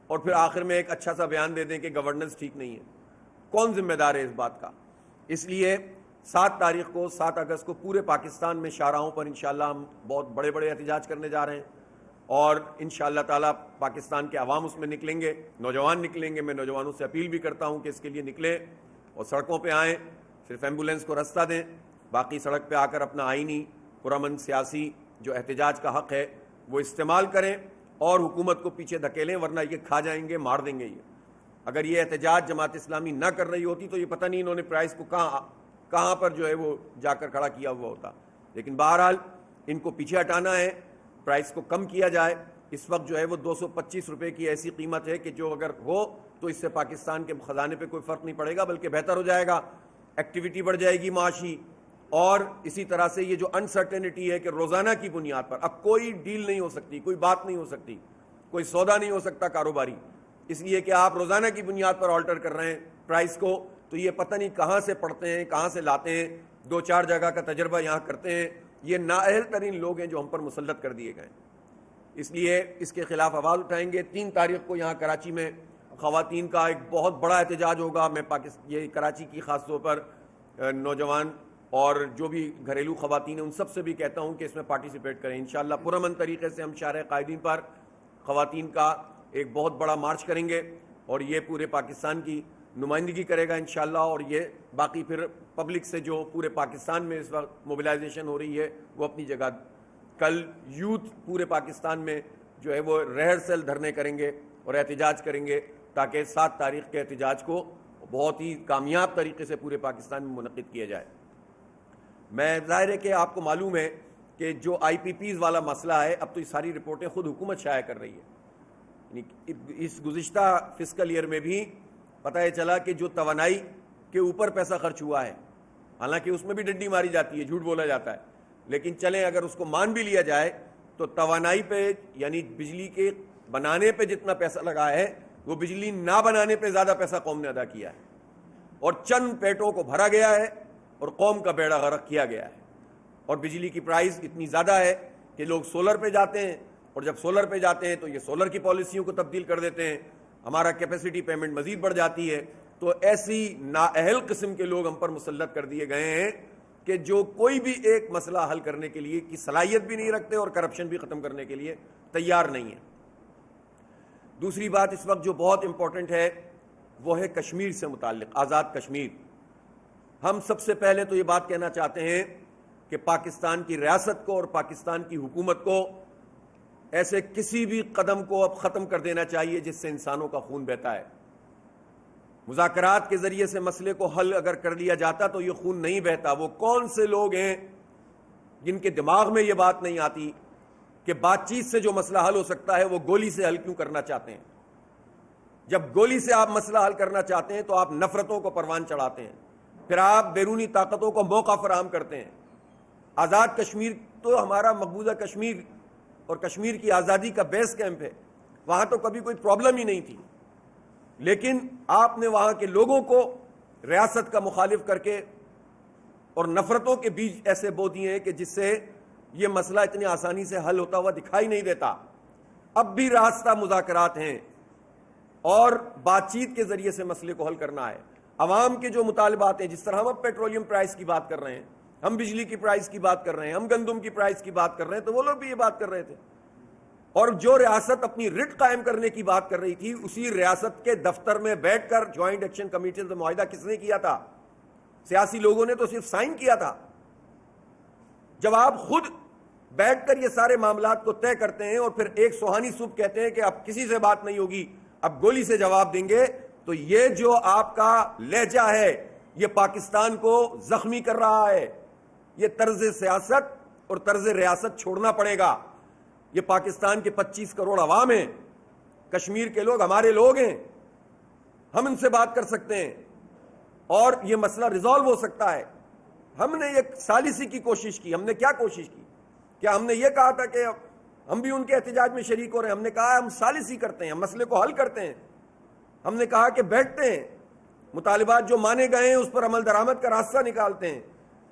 اور پھر آخر میں ایک اچھا سا بیان دے دیں کہ گورننس ٹھیک نہیں ہے. کون ذمہ دار ہے اس بات کا؟ اس لیے 7 تاریخ کو 7 اگست کو پورے پاکستان میں شاہراہوں پر انشاءاللہ ہم بہت بڑے بڑے احتجاج کرنے جا رہے ہیں، اور انشاءاللہ تعالیٰ پاکستان کے عوام اس میں نکلیں گے، نوجوان نکلیں گے. میں نوجوانوں سے اپیل بھی کرتا ہوں کہ اس کے لیے نکلیں اور سڑکوں پہ آئیں. صرف ایمبولینس کو راستہ دیں، باقی سڑک پہ آ کر اپنا آئینی پرامن سیاسی جو احتجاج کا حق ہے وہ استعمال کریں اور حکومت کو پیچھے دھکیلیں، ورنہ یہ کھا جائیں گے، مار دیں گے. اگر یہ احتجاج جماعت اسلامی نہ کر رہی ہوتی تو یہ پتہ نہیں انہوں نے پرائز کو کہاں پر جو ہے وہ جا کر کھڑا کیا ہوا ہوتا. لیکن بہرحال ان کو پیچھے ہٹانا ہے، پرائز کو کم کیا جائے. اس وقت جو ہے وہ 225 روپے کی ایسی قیمت ہے کہ جو اگر ہو تو اس سے پاکستان کے خزانے پہ کوئی فرق نہیں پڑے گا، بلکہ بہتر ہو جائے گا، ایکٹیویٹی بڑھ جائے گی معاشی. اور اسی طرح سے یہ جو انسرٹینٹی ہے کہ روزانہ کی بنیاد پر اب کوئی ڈیل نہیں ہو سکتی، کوئی بات نہیں ہو سکتی، کوئی سودا نہیں ہو سکتا کاروباری، اس لیے کہ آپ روزانہ کی بنیاد پر آلٹر کر رہے ہیں پرائز کو، تو یہ پتہ نہیں کہاں سے پڑھتے ہیں، کہاں سے لاتے ہیں، 2-4 جگہ کا تجربہ یہاں کرتے ہیں. یہ نااہل ترین لوگ ہیں جو ہم پر مسلط کر دیے گئے. اس لیے اس کے خلاف آواز اٹھائیں گے. 3 تاریخ کو یہاں کراچی میں خواتین کا ایک بہت بڑا احتجاج ہوگا. میں یہ کراچی کی خاص طور پر نوجوان اور جو بھی گھریلو خواتین ہیں ان سب سے بھی کہتا ہوں کہ اس میں پارٹیسپیٹ کریں. انشاءاللہ پرامن طریقے سے ہم شارع قائدین پر خواتین کا ایک بہت بڑا مارچ کریں گے اور یہ پورے پاکستان کی نمائندگی کرے گا انشاءاللہ. اور یہ باقی پھر پبلک سے جو پورے پاکستان میں اس وقت موبلائزیشن ہو رہی ہے وہ اپنی جگہ. کل یوتھ پورے پاکستان میں جو ہے وہ ریہرسل دھرنے کریں گے اور احتجاج کریں گے تاکہ 7 تاریخ کے احتجاج کو بہت ہی کامیاب طریقے سے پورے پاکستان میں منعقد کیا جائے. میں ظاہر ہے کہ آپ کو معلوم ہے کہ جو آئی پی پیز والا مسئلہ ہے اب تو یہ ساری رپورٹیں خود حکومت شائع کر رہی ہے. اس گزشتہ فسکل ایئر میں بھی پتہ یہ چلا کہ جو توانائی کے اوپر پیسہ خرچ ہوا ہے، حالانکہ اس میں بھی ڈنڈی ماری جاتی ہے، جھوٹ بولا جاتا ہے، لیکن چلیں اگر اس کو مان بھی لیا جائے تو توانائی پہ یعنی بجلی کے بنانے پہ جتنا پیسہ لگا ہے وہ بجلی نہ بنانے پہ زیادہ پیسہ قوم نے ادا کیا ہے، اور چند پیٹوں کو بھرا گیا ہے اور قوم کا بیڑا غرق کیا گیا ہے. اور بجلی کی پرائز اتنی زیادہ ہے کہ لوگ سولر پہ جاتے ہیں، اور جب سولر پہ جاتے ہیں تو یہ سولر کی پالیسیوں کو تبدیل کر دیتے ہیں، ہمارا کیپیسٹی پیمنٹ مزید بڑھ جاتی ہے. تو ایسی نااہل قسم کے لوگ ہم پر مسلط کر دیے گئے ہیں کہ جو کوئی بھی ایک مسئلہ حل کرنے کے لیے کی صلاحیت بھی نہیں رکھتے اور کرپشن بھی ختم کرنے کے لیے تیار نہیں ہے. دوسری بات اس وقت جو بہت امپورٹنٹ ہے وہ ہے کشمیر سے متعلق، آزاد کشمیر. ہم سب سے پہلے تو یہ بات کہنا چاہتے ہیں کہ پاکستان کی ریاست کو اور پاکستان کی حکومت کو ایسے کسی بھی قدم کو اب ختم کر دینا چاہیے جس سے انسانوں کا خون بہتا ہے. مذاکرات کے ذریعے سے مسئلے کو حل اگر کر لیا جاتا تو یہ خون نہیں بہتا. وہ کون سے لوگ ہیں جن کے دماغ میں یہ بات نہیں آتی کہ بات چیت سے جو مسئلہ حل ہو سکتا ہے وہ گولی سے حل کیوں کرنا چاہتے ہیں؟ جب گولی سے آپ مسئلہ حل کرنا چاہتے ہیں تو آپ نفرتوں کو پروان چڑھاتے ہیں، پھر آپ بیرونی طاقتوں کو موقع فراہم کرتے ہیں. آزاد کشمیر تو ہمارا مقبوضہ کشمیر اور کشمیر کی آزادی کا بیس کیمپ ہے، وہاں تو کبھی کوئی پرابلم ہی نہیں تھی، لیکن آپ نے وہاں کے لوگوں کو ریاست کا مخالف کر کے اور نفرتوں کے بیج ایسے بو دیے ہیں کہ جس سے یہ مسئلہ اتنی آسانی سے حل ہوتا ہوا دکھائی نہیں دیتا. اب بھی راستہ مذاکرات ہیں اور بات چیت کے ذریعے سے مسئلے کو حل کرنا ہے. عوام کے جو مطالبات ہیں، جس طرح ہم اب پیٹرولیم پرائز کی بات کر رہے ہیں، ہم بجلی کی پرائز کی بات کر رہے ہیں، ہم گندم کی پرائز کی بات کر رہے ہیں، تو وہ لوگ بھی یہ بات کر رہے تھے. اور جو ریاست اپنی رٹ قائم کرنے کی بات کر رہی تھی، اسی ریاست کے دفتر میں بیٹھ کر جوائنٹ ایکشن کمیٹی سے معاہدہ کس نے کیا تھا؟ سیاسی لوگوں نے تو صرف سائن کیا تھا. جب آپ خود بیٹھ کر یہ سارے معاملات کو طے کرتے ہیں اور پھر ایک سوہانی صبح کہتے ہیں کہ اب کسی سے بات نہیں ہوگی، اب گولی سے جواب دیں گے، تو یہ جو آپ کا لہجہ ہے یہ پاکستان کو زخمی کر رہا ہے. یہ طرز سیاست اور طرز ریاست چھوڑنا پڑے گا. یہ پاکستان کے 25 کروڑ عوام ہیں، کشمیر کے لوگ ہمارے لوگ ہیں، ہم ان سے بات کر سکتے ہیں اور یہ مسئلہ ریزالو ہو سکتا ہے. ہم نے ایک ثالثی کی کوشش کی. ہم نے کیا کوشش کی؟ کیا ہم نے یہ کہا تھا کہ ہم بھی ان کے احتجاج میں شریک ہو رہے ہیں؟ ہم نے کہا ہم ثالثی کرتے ہیں، ہم مسئلے کو حل کرتے ہیں. ہم نے کہا کہ بیٹھتے ہیں، مطالبات جو مانے گئے ہیں اس پر عمل درآمد کا راستہ نکالتے ہیں.